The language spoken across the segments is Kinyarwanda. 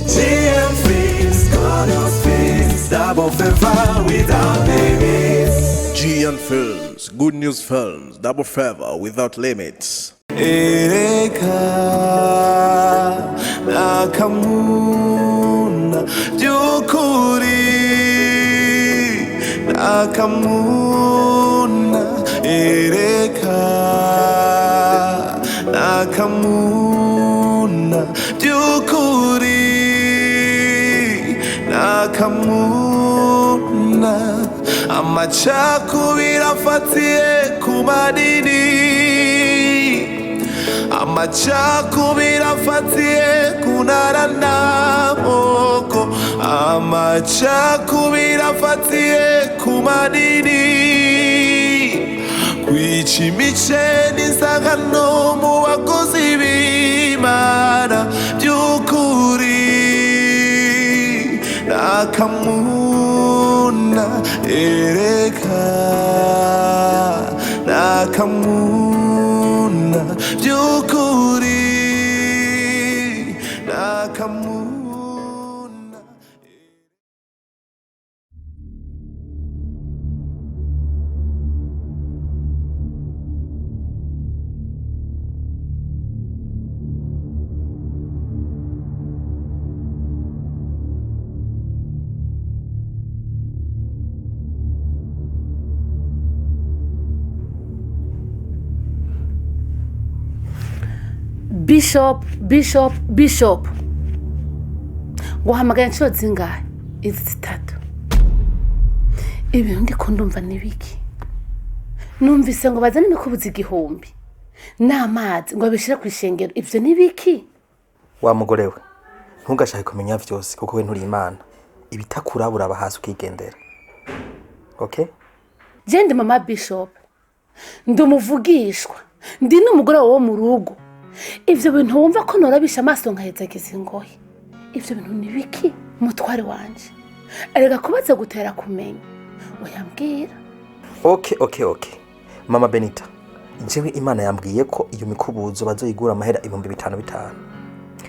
GM Films, God of Films, double favor without limits. GM Films, good news films, double favor without limits. AKAMUNA byukuri AKAMUNA AKAMUNA byukuri AKAMUNA amacakubiri afatiye ku madini amacakubiri afatiye ku ntara n'amoko amacakubiri afatiye ku madini kwica imice n'isangano mu bakozi b'Imana by'ukuri AKAMUNA AKAMUNA by'ukuri AKAMUNA. Bishop guhamagara inshuro zingahe? Izi zitatu. Ibintu ndiko ndumva nibiki? Numvise ngo bazane imikubuzi igihumbi n'amazi ngo abishira ku ishengero. Ivyo nibiki? Wa mugore we, ntugashake kumenya vyose kuko we nturi Imana. Ibitakurabura bahasi ukigendera. Okay? Je ndi mama Bishop, ndumuvugishwa, ndi n'umugore wo mu rugo. Ivyo bintu wumva ko norabisha amaso nkahezageza ingoyi. Ivyo bintu nibiki mutware wanje? Erega kubaza gutera kumenya. Oyambwira. Okay. Mama Benita, jewe Imana yambwiye ko iyo mikubuzo bazoyigura amahera 5,500.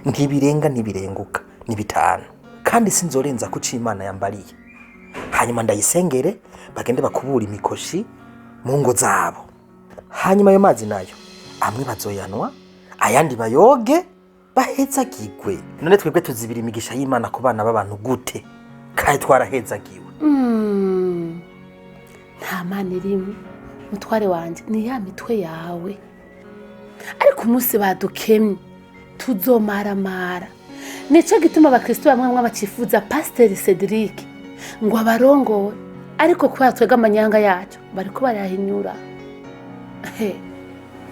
Ntibirenguka, ni 5. Kandi sinzorenza ku Imana yambariye. Hanyuma ndayisengere bagende bakubura imikoshi mu ngo zabo. Hanyuma ayo mazi nayo amwe bazoyanwa, ayandi bayoge bahezagirwe. None twebwe tuzibira imigisha y'Imana ku bana b'abantu gute? Kai twarahezagiwe. Nta mana rimwe mutware wanje, ni ya mitwe yawe. Ariko umunsi badukemye tuzomaramara. Nico gituma abakristo bamwe bacifuza Pasteur Cedric ngo abarongowe, ariko kwa twega amanyanga yacu bariko barahinyura.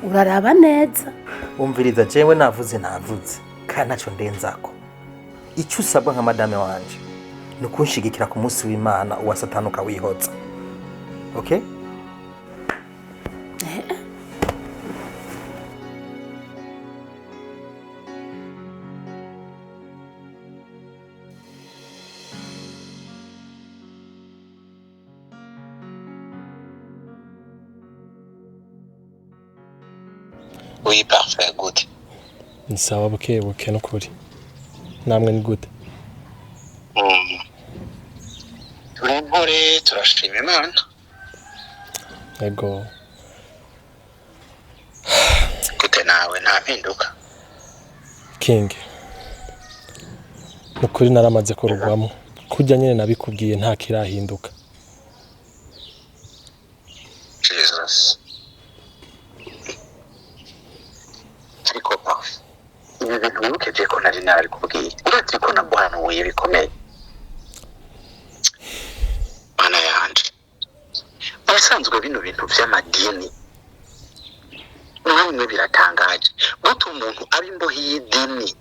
Uraraba neza. Umviriza jewe navuze kandi naco ndenzako. Icyo usabwa nka madame wanje no kunshigikira ku munsi w'Imana uwa Satani ukawihoza. Okay? Oui, parfait, good. Ni sawa buke n'ukuri. Namwe ni good. Turi mpore turashima Imana. Ego. Gute nawe nta mpinduka. King. Nukuri naramaze kurugwamo. Kujya nyene nabikubwiye nta kirahinduka. Jesus. Ariko pafu. Ibi bintu wibukeje ko nari kubwiye. Uretse ko naguhanuye bikomeye. Mana yanje. Abasanzwe bino bintu vy'amadini. Namwe biratangaje. Gutu umuntu ari imbohe y'idini.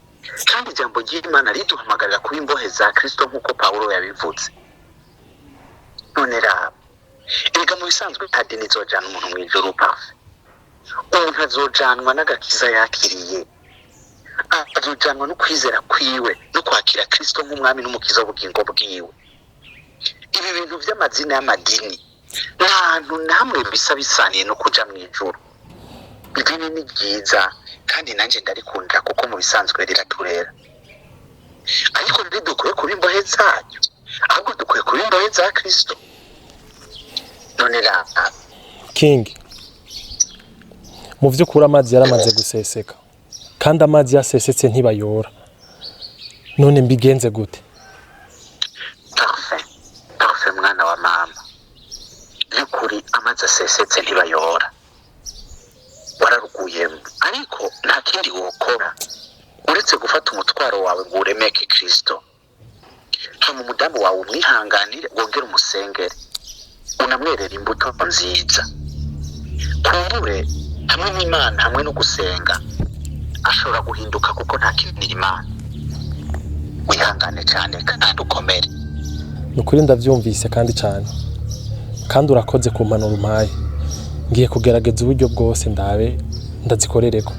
Kandi ijambo ry'Imana riduhamagarira kuba imbohe za Kristo nk'uko Paulo yabivuze. None raba. Ega mu bisanzwe adini zojana umuntu mu ijuru pafu. Umuntu azojanwa n'agakiza yakiriye. Azojanwa no kwizera kwiwe no kwakira Kristo nk'umwami n'umukiza w'ubugingo bwiwe. Ibi bintu vy'amazina y'amadini ntahantu namwe bisa bisaniye no kuja mu ijuru. Idini ni ryiza kandi nanje ndarikunda kuko mu bisanzwe riraturera. ariko ntidukwiye kuba imbohe zayo ahubwo dukwiye kuba imbohe za Kristo. None raba King, mu vy'ukuri amazi yaramaze guseseka kandi amazi yasesetse ntibayora, none mbigenze gute? Parfait mwana wa mama, by'ukuri amazi asesetse ntibayora, wararuguyemo, ariko nta kindi wokora uretse gufata umutwaro wawe ngo uremeke Kristo. hama umudamu wawe umwihanganire, wongere umusengere, unamwerera imbuto nziza. kumbure hamwe n'Imana hamwe no gusenga ashobora guhinduka, kuko nta kintu Imana. Wihangane cyane kandi ukomere. Nukuri ndavyumvise kandi cyane, kandi urakoze ku mpanuro umpaye. Ngiye kugerageza uburyo bwose ndabe ndazikorereko.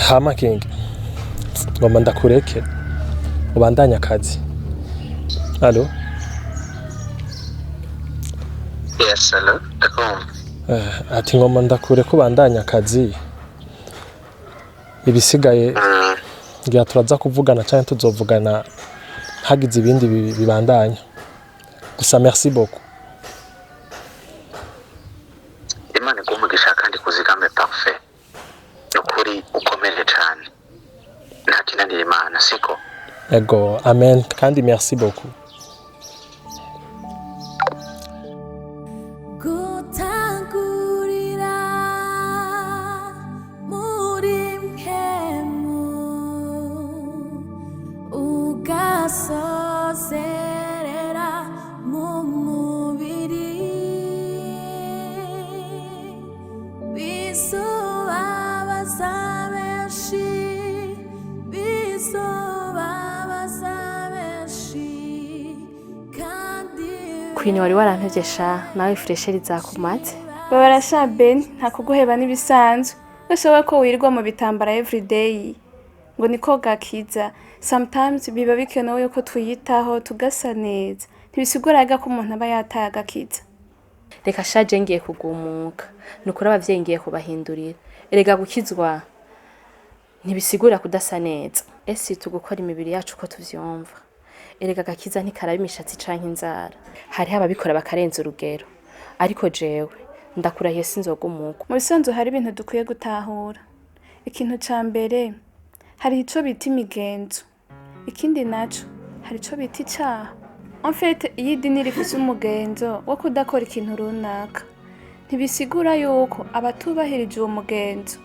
Hama King, ngomba ndakureke ubandanya akazi. Allo? Yes, hello. Ati ngomba ndakureka ubandanya akazi. Ibisigaye ngira turaza kuvugana cyane, tuzovugana hagize ibindi bibandanya. Gusa merci beaucoup. Imana igumugisha kandi kuzigame parfait. Nukuri ukomere cyane. Nta kinanira Imana, siko? Ego, amen, kandi merci beaucoup. Gutangurira muri mpemu ugasozerera mu mubiri bizobabaza benshi Queen wari warantegesha nawe fresheri zakumaze. Babarasha Ben nta kuguheba nibisanzwe. Gashoboye ko wirirwa mu bitambara everyday. Ngo niko gakiza. Sometimes biba bikenewe yuko twiyitaho tugasa neza. Ntibisiguraga ko umuntu aba yataye agakiza. Reka shaje ngiye kugumuka. Nukuri abavyeyi ngiye kubahindurira. Erega gukizwa ntibisigura kudasa neza. Ese tugukora imibiri yacu ko tuvyumva. Erega gakiza ntikaraba imishatsi canke inzara. Hari ababikora bakarenza urugero. Ariko jewe ndakurahiye sinzogumuka. Mu bisanzwe hari ibintu dukwiye gutahura. Ikintu ca mbere hari ico bita imigenzo. Ikindi naco hari ico bita icaha. En fait, iyi idini rifise umugenzo wo kudakora ikintu runaka. Ntibisigura yuko abatubahirije uwo mugenzo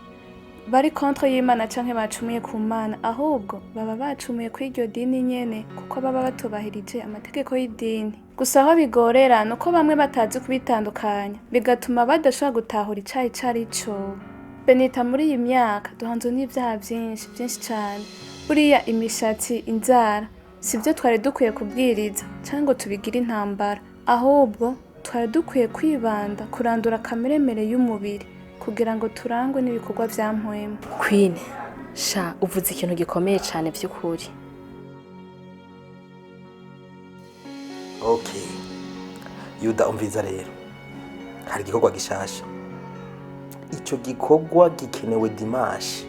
bari contre y'Imana canke bacumuye ku Mana, ahubwo baba bacumuye kuri iryo dini nyene kuko baba batubahirije amategeko y'idini. Gusa aho bigorera nuko bamwe batazi kubitandukanya, bigatuma badashobora gutahura icayi carico. Benita muri iyi myaka duhanzwe n'ivyaha vyinshi cane. Buriya imishatsi, inzara sivyo twari dukwiye kubwiriza canke ngo tubigire intambara, ahubwo twari dukwiye kwibanda kurandura kameremere y'umubiri kugira ngo turangwe n'ibikorwa vya mpwemu. Queen, sha uvuze ikintu gikomeye cyane by'ukuri. Okay. Yuda umviza rero. Hari igikorwa gishasha. Ico gikorwa gikenewe dimanche.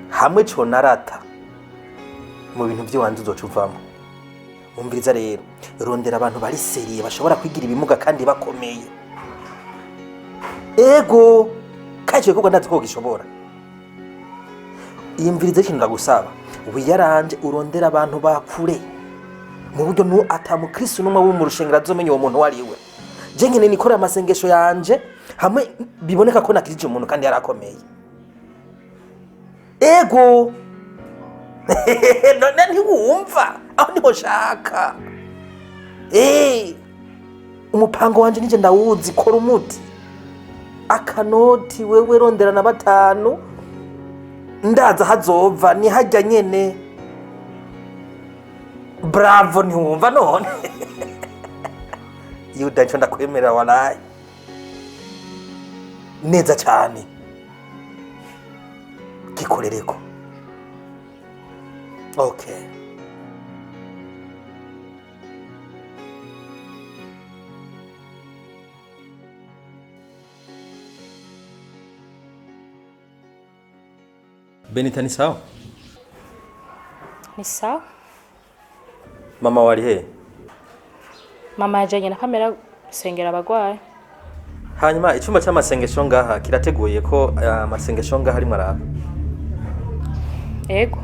Hamwe cyo narata. Mu bintu byo wanze uzocuvamo. Umviza rero, rondera abantu bari seriye bashobora kwigira ibimuga kandi bakomeye. Ego, kaje koko ndazi ko gishobora. Iyimvirize ikintu ndagusaba. Wiyaranje urondera abantu bakure. Mu buryo nu atamukristo numwe wo mu rushengero azomenya uwo muntu wari we. Je nkene nikora amasengesho yanje hamwe biboneka ko nakirije umuntu kandi yarakomeye. Ego. None ntiwumva aho niho shaka. Umupango wanje nije ndawuzi, kora umuti. Akanoti wewe rondera na 5 ndaza hazova ni hajya nyene. Bravo ntiwumva none. Yuda nco ndakwemerera walayi. Neza cyane. Gikorereko. Okay. Benita ni sawa? Ni sawa. Mama wari he? Mama yajanye na Pamela gusengera abagwayi. Hanyuma icyumba cy'amasengesho ngaha kirateguye ko amasengesho ngaha arimo araba. Ego.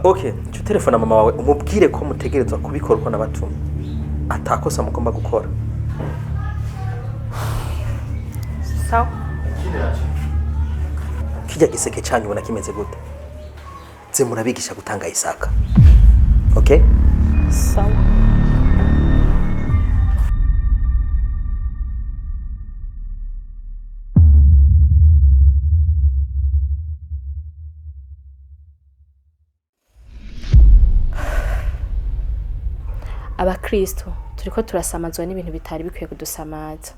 Okay, cyo telefona mama wawe umubwire ko mutegerezwa kubikora uko nabatumye. Atakosa mugomba gukora. Sawa. Kijya giseke cyanyu ubona kimeze gute? Ze murabigisha gutanga Isaka. Okay? Sawa. Abakristo turiko turasamazwa n'ibintu bitari bikwiye kudusamaza.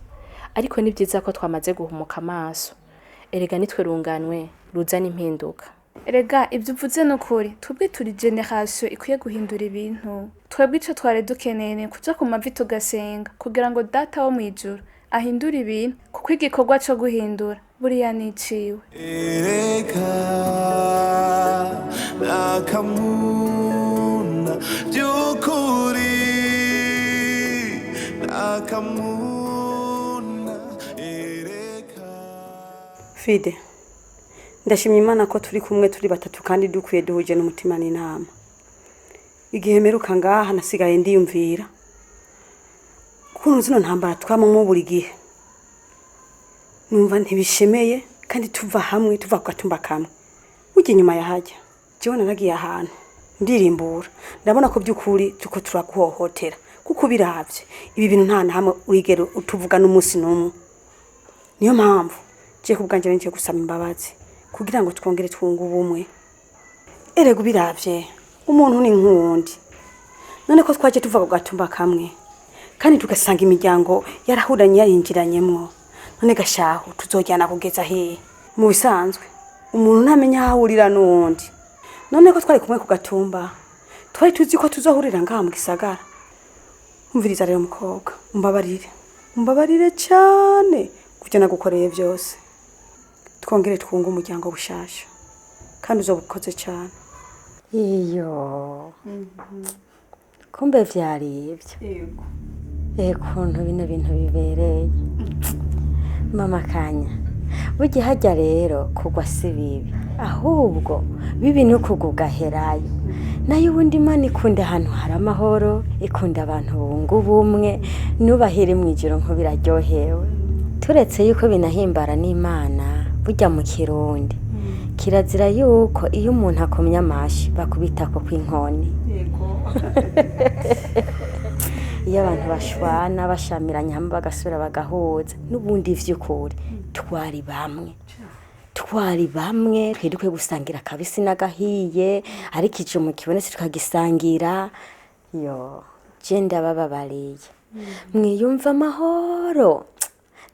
Ariko ni byiza ko twamaze guhumuka amaso. Erega nitwe runganwe ruzana impinduka. Erega ibyo uvuze n'ukuri twebwe turi generation ikwiye guhindura ibintu. Twebwe ico twari dukeneye kuja ku mavi tugasenga kugira ngo data wo mwijuru ahindura ibintu kuko igikorwa cyo guhindura buriya niciwe. Ereka nakamuna byukuri nakamuna ereka. Fide, ndashimye Imana ko turi kumwe turi batatu kandi dukwiye duhuje n'umutima n'inama. Igihe meruka ngaha nasigaye ndiyumvira kuntu zino ntambara twamamo buri gihe. Numva ntibishemeye kandi tuva hamwe tuva ku gatumba kamwe. Ujye nyuma yahajya. Jewe naragiye ahantu ndirimbura. Ndabona ko byukuri tuko turakuhohotera kuko biravye. Ibi bintu nta na hamwe urigero utuvuga n'umunsi n'umwe. Niyo mpamvu je kubwanje nje gusaba imbabazi kugira ngo twongere twunga ubumwe. Erega biravye umuntu ni nkundi. None ko twaje tuva ku gatumba kamwe kandi tugasanga imiryango yarahuranye yarinjiranyemwo. None gashaho tuzojyana kugeza he? Mu bisanzwe umuntu ntamenya aho urira n'undi. None ko twari kumwe ku gatumba twari tuzi ko tuzohurira ngaha mu gisagara. Umviriza rero mukobwa, umbabarire cyane kujya nagukoreye byose. Twongere twunga umuryango bushasha kandi uzobukoze cyane. Iyo kumbe vyari ibyo. Kuntu bino bintu bibereye. Mama Kanya, burya hajya rero kugwa si bibi, ahubwo bibi ni ukugugaherayo. Nayo ubundi Imana ikunda ahantu hari amahoro, ikunda abantu bunga ubumwe, nubahire mu ijoro nko biraryohewe. Turetse yuko binahimbara n'Imana, burya mu Kirundi kirazira yuko iyo umuntu akomye amashi bakubita ko kw'inkoni. Iyo abantu bashwana bashamiranye hamwe bagasubira bagahuza n'ubundi vy'ukuri twari bamwe twedukwe gusangira kabisi n'agahiye ariko icumu kibonetse tukagisangira. Yo je ndabababariye mwiyumva amahoro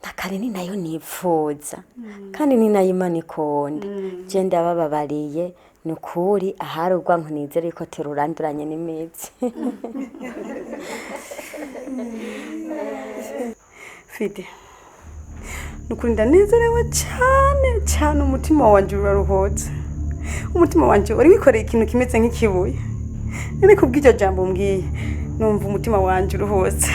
nakare ni nayo nipfuza kandi ni nayo Imana ikunda. Je ndabababariye nukuri ahari urwanko nizere ko teruranduranye n'imizi. Fide, nukuri ndanezerewe cyane umutima wanje uraruhotse. Umutima wanje wari wikoreye ikintu kimeze nk'ikibuye. Nene kubw'iryo jambo mbwiye numva umutima wanje uruhotse.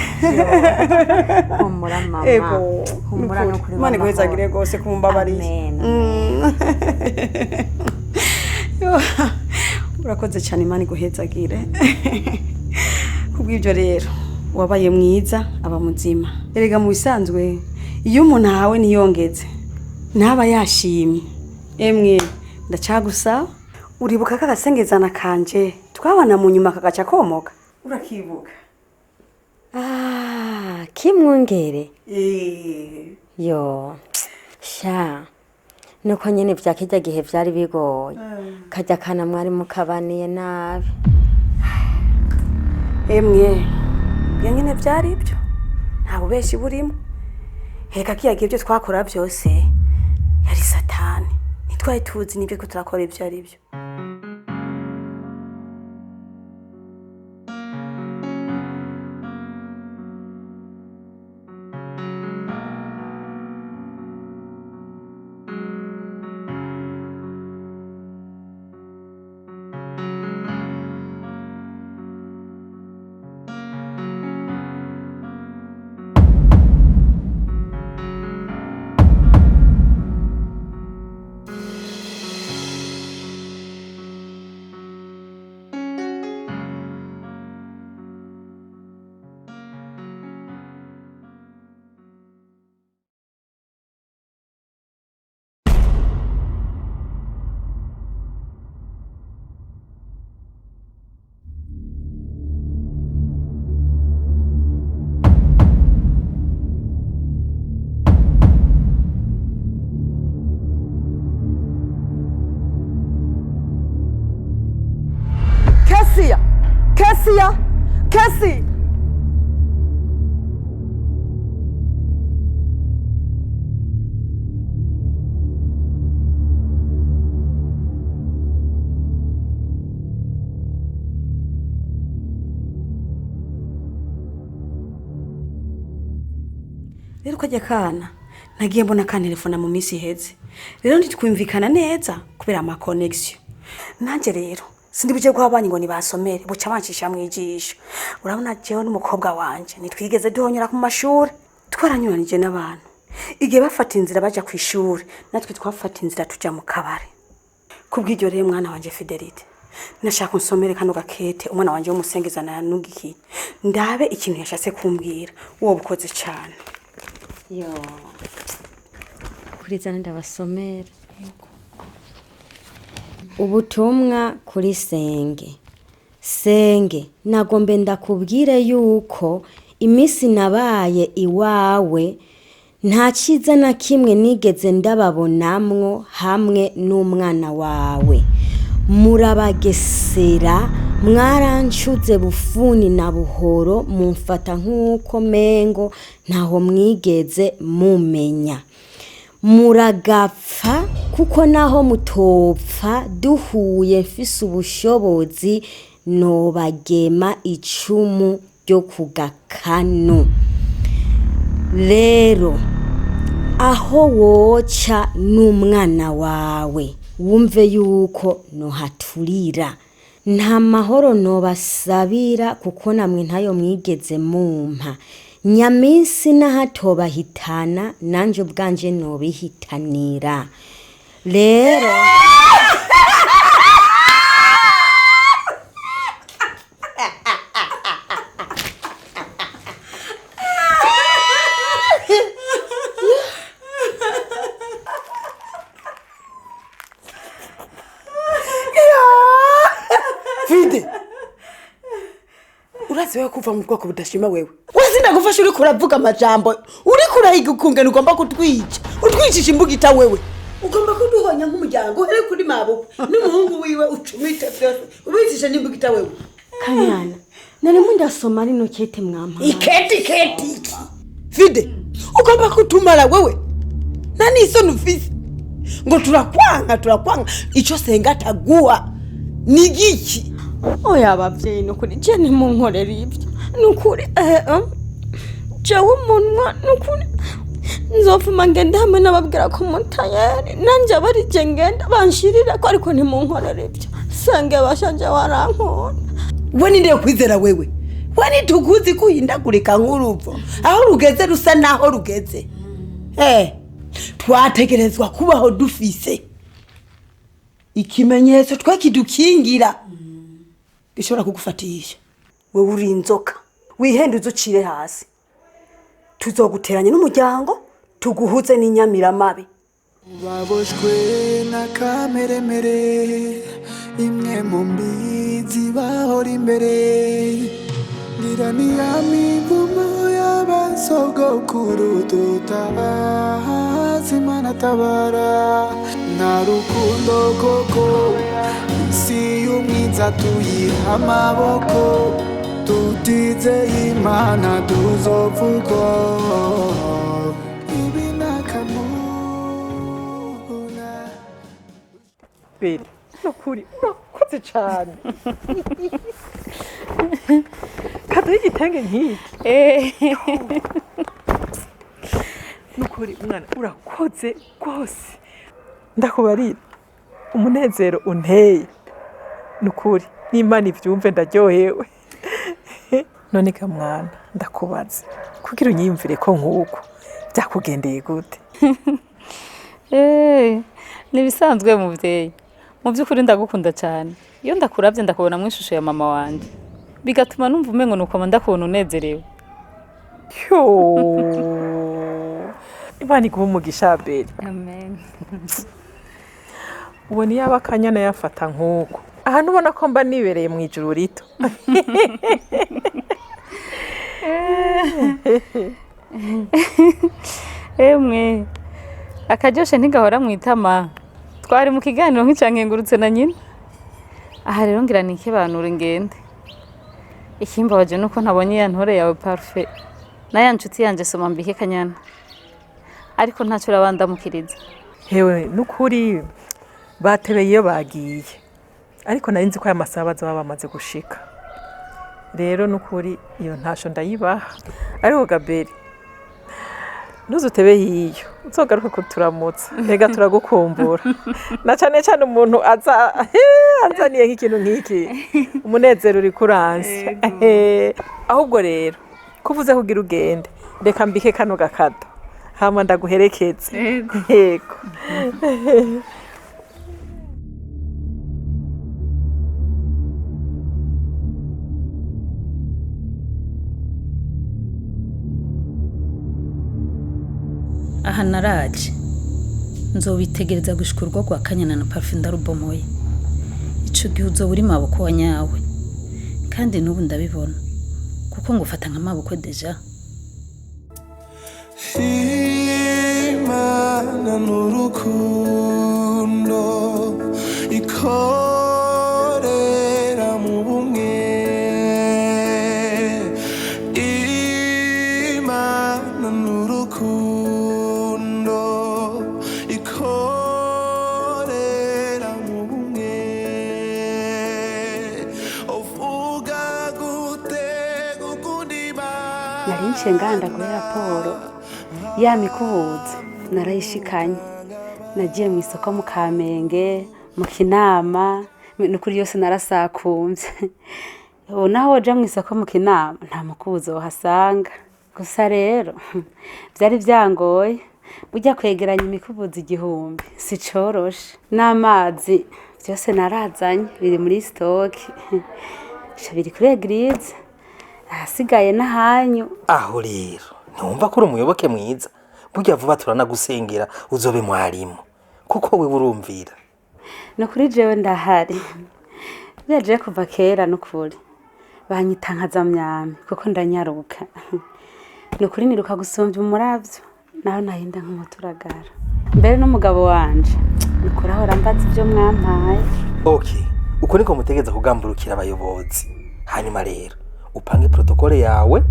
Humura mama. Ego, Humura no kuri mama. Imana iguhezagire gose kumbabariye. Urakoze cyane Imana iguhezagire. Kubw'ibyo rero wabaye mwiza aba muzima. Erega mu bisanzwe iyo umuntu ahawe niyongeze ntaba yashimye. Emwe ndacagusaba uribuka kagasengezana kanje twabana mu nyuma kagaca komoka. Urakibuka? Kimwongere. Yo sha nuko nyene vyakijya gihe vyari bigoye. Kajya kana mwari mukabaniye nabi. Emwe nyene vyari ibyo nta bubeshi burimo. Heka kiyagiye byo twakora byose yari satani. Nitwaye tuzi nibyo ko turakora ibyo ari byo. Kesia, Kesia, Kesi. Rero kajya kana nagiye mbona ka telefone mu minsi iheze. Rero ntitwumvikana neza kubera ama connection. Nanje rero sindi buje guhabanye ngo nibasomere buca bancisha mwijisho. Urabona jewe n'umukobwa wanje nitwigeze duhonyera ku mashuri twaranyuranije n'abantu. Igihe bafata inzira baja ku ishuri natwe twafata inzira tuja mu kabare. Kubw'iryo rero mwana wanje Fidelite nashaka unsomere kano gakete umwana wanje w'umusengezana yanugiki ndabe ikintu yashatse kumbwira uwo bukoze cyane. Yo. Kurizana ndabasomera. Ubutumwa kuri Senge. Senge, nagombe ndakubwire yuko imisi nabaye iwawe nta ciza na kimwe nigeze ndababonamwo hamwe n'umwana wawe. Murabagesera mwarancuze bufuni na buhoro mumfata nk'uko mengo ntaho mwigeze mumenya. Muragapfa kuko naho mutopfa duhuye mfise ubushobozi nobagema icumu ryo kugakano. Rero aho woca n'umwana wawe wumve yuko nohaturira. Nta mahoro nobasabira kuko namwe ntayo mwigeze mumpa. Nyamisi nahatobahitana nanje ubwanje nobihitanira. Rero Fide. Urazi wewe kuva mu bwoko budashima wewe. Wazinda gufasha uri kuravuga amajambo. Uri kurahiga ukungena ugomba kutwica. Utwicisha imbugita wewe. Ugomba kuduhonya nk'umuryango here kuri mabo. N'umuhungu wiwe ucumite byose. Ubicisha n'imbugita wewe. Kanyana, nari mundasoma rino kete mwampa. Iketi. Fide. Ugomba kutumara wewe. Nani isoni ufise? Ngo turakwanga. Ico Senga ataguha. Nigiki? Oya abavyeyi nukuri je ntimunkorera ibyo. Nukuri jewe umunwa nukuri nzofuma ngenda hamwe nababwira ko mutayeri nanje abarije ngenda banshirira ko ariko ntimunkorera ibyo. Senge bashanje warankora. We ninde kwizera wewe? We nituguzi kuhindagurika nk'uruvo. Aho rugeze rusa naho rugeze. Twategerezwa kubaho dufise ikimenyetso twakidukingira gishobora kugufatisha. Wewe uri inzoka wihenduze ucire hasi. Tuzoguteranya n'umuryango tuguhuze n'inyamiramabe. Baboshwe na kameremere imwe mu mbizi bahora imbere ngira ni yamivumo y'abasogokuru tutazimana tabara na rukundo koko isi y'umwiza tuyiha amaboko tutize imana tuzovuga ibinakamuna. Beri nukuri urakoze cyane. Kaduha igitenge nk'iki. Nukuri mwana urakoze rwose. Ndakubarira umunezero unteye. Nukuri n'Imana ivyumve ndaryohewe. None ka mwana ndakubaza kugira unyimvire ko nk'uko byakugendeye gute? Nibisanzwe muvyeyi. Mu by'ukuri ndagukunda cyane. Iyo ndakuravye ndakubona mu ishusho ya mama wanje. Bigatuma numva umengo nuko ndakubona unezerewe. Imana iguhe umugisha Beri. Amen. Ubona yaba Kanyana yafata nk'uko. Aha nubona ko mba nibereye mu ijuru rito. Emwe. Akajoshe ntigahora mwitama. Twari mu kiganiro nk'icankengurutse na nyina. aha rero ngira nikebanure ngende. Ikimbabaje nuko ntabonye ya ntore yawe parfait na ya nshuti yanje soma mbike kanyana, ariko ntacyo urabandamukiriza. Hewe nukuri batebeye iyo bagiye, ariko nari nzi ko aya masaha bazaba bamaze gushika. Rero nukuri iyo ntasho ndayibaha, ariko Gaberi ntuzutebe hiyo uzogaruka kuturamutsa, rega turagukumbura na cyane cyane umuntu azaniye nk'ikintu nk'iki umunezero uri kuranse. Ahubwo rero kuvuze kugira ugende, reka mbike kano gakado hama ndaguherekeze. Yego. Aha naraje nzobitegereza gushika urugo rwa Kanyana na Parfait ndarubomoye. Ico gihe uzoba uri maboko wa nyawe, kandi n'ubu ndabibona kuko ngufata nk'amaboko deja. Imana n'urukundo ikorera mu bumwe. Imana n'urukundo ikorera mu bumwe. Uvuga gute gukunda Imana. Nari ncenganda kuri raporo ya mikubuzi narayishikanye. Nagiye mu isoko mu Kamenge, mu Kinama, n'ukuri yose narasakumvye. Ubu naho waja mu isoko mu Kinama nta mukubuzi wohasanga. Gusa rero byari byangoye, burya kwegeranya imikubuzi 1000 si coroshe. N'amazi byose narazanye biri muri stock. Biri kuri eglise, ahasigaye n'ahanyu. Aho rero ntumva ko uri umuyoboke mwiza, burya vuba turanagusengera uzobe mwarimu kuko we urumvira. No kuri jewe ndahari. Byaje kuva kera n'ukuri. Banyita nkazamyami kuko ndanyaruka. No kuri niruka gusumbya umuravyo naho nahinda nk'umuturagara. Mbere n'umugabo wanje nukuri aho rambaza ibyo mwampaye. Okay, uko niko mutegeza kugamburukira abayobozi. Hanyuma rero upange protokole yawe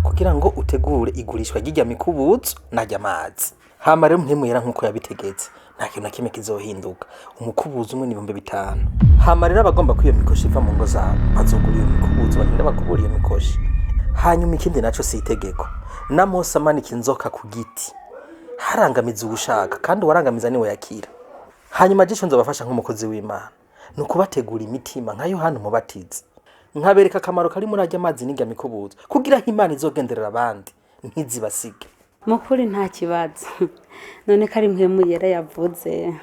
kugira ngo utegure igurishwa ry'ijya mikubuzo najya amazi. Hama rero ntimwera nkuko yabitegetse, nta kintu na kimwe kizohinduka. Umukubuzo umwe ni 5,000. Hama rero abagomba kwiyo mikoshi iva mu ngo zabo bazogura iyo mikubuzo, bagenda bakubura iyo mikoshi. Hanyuma ikindi naco si itegeko, na Mose amanika inzoka ku giti harangamiza ubushaka, kandi warangamiza niwe yakira. Hanyuma gisho nzobafasha nk'umukozi w'Imana nukubategura imitima nka Yohana umubatizi, nkabereka akamaro kari muri ajya amazi n'ijya mikubuzo kugira Imana izogenderera abandi ntizibasige. Mukuri nta kibazo. None kari mpwemu yera yavuze.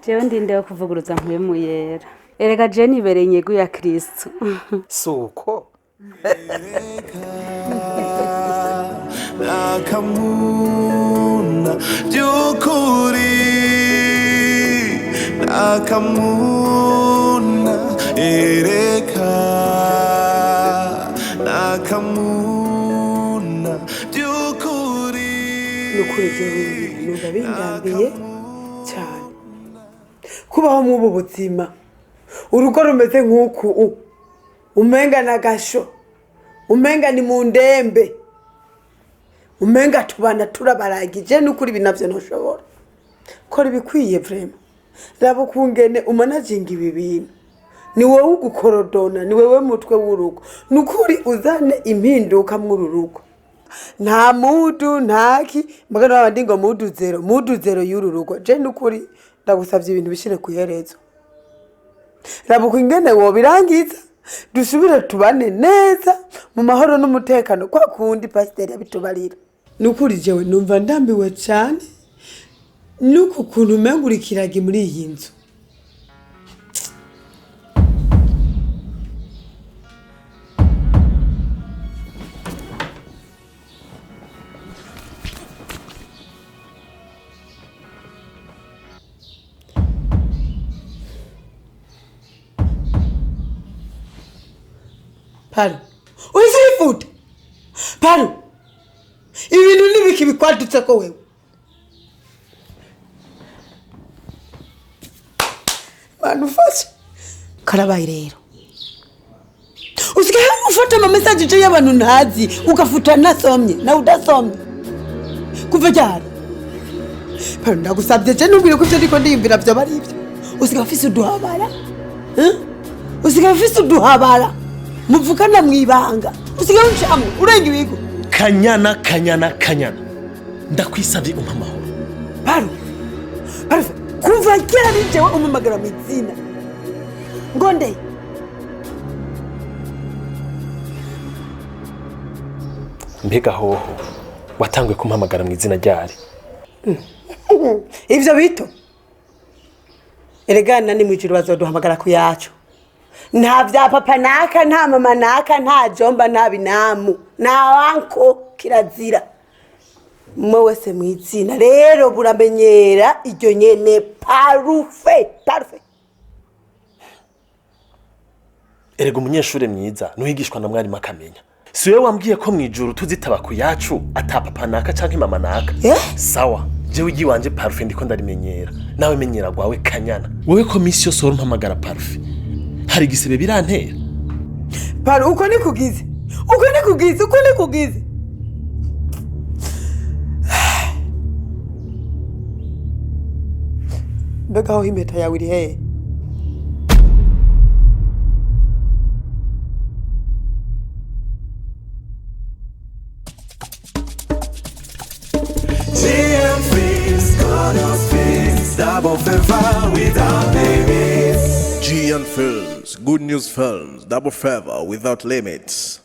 Jewe ndinde yo kuvuguruza mpwemu yera. Erega je nibereye inyegu ya Kristo. Suko. Akamuna byukuri, akamuna ereka, akamuna byukuri. Nukuri jewe numva bindambiye cyane kubaho mu buzima. Urugo rumeze nk'uku umenga nagasho, umenga ni mu ndembe, umenga tubana turabaragije. Nukuri binavyo ntoshobora kora ibikwiye vrema. Rabo kungene umanaginga ibi bintu, ni wowe ugukorodona, ni wewe mutwe w'urugo. Nukuri uzane impinduka mu rugo. Nta mudu ntaki mbagana abandi ngo mudu zero y'ururugo. Je nukuri ndagusavye ibintu bishire kuherezo. Rabo kungene wo birangiza dusubire tubane neza mu mahoro n'umutekano kwa kundi pasiteri yabitubarira. Nukuri jewe numva ndambiwe cyane nuko kuntu mengurikiraga muri iyi nzu. Paru, uzifuta. Paru, ibintu nibiki bikwadutse ko wewe. Manufasha. karabaye rero usigaye ufata ama message je y'abantu ntazi ugafuta nasomye na udasomye kuva cyane pero ndagusabye je nubwire ko cyo ndiyumvira byo bari ibyo usigaye ufise uduhabara usigaye ufise uduhabara muvukana mwibanga usigaye uncamwe urenga ibigo kanyana ndakwisabye umpa amahoro paru kuva kera nijewe umumagara mizina ngonde mbega hoho watangwe kumpamagara mu izina ryari ivyo bito eregana ni mwijuru bazoduhamagara ku yacu nta vya papa naka nta mama naka nta jomba nta binamu nta wanko kirazira mwe wese mwizina rero buramenyera iryo nyene parufe erega umunyeshure mwiza nuhigishwa na mwarimu akamenya siwe wambwiye ko mwijuru tuzitaba ku yacu ata papa naka canke mama naka sawa jewe igi wanje parufe ndiko ndarimenyera nawe menyera gwawe kanyana wowe ko misi yose wari umpamagara parufe hari igisebe birantera paru uko ni kugize mbega aho impeta yawe iri hehe Double favor without limits. G and Films, Good News Films, Double Favor Without Limits.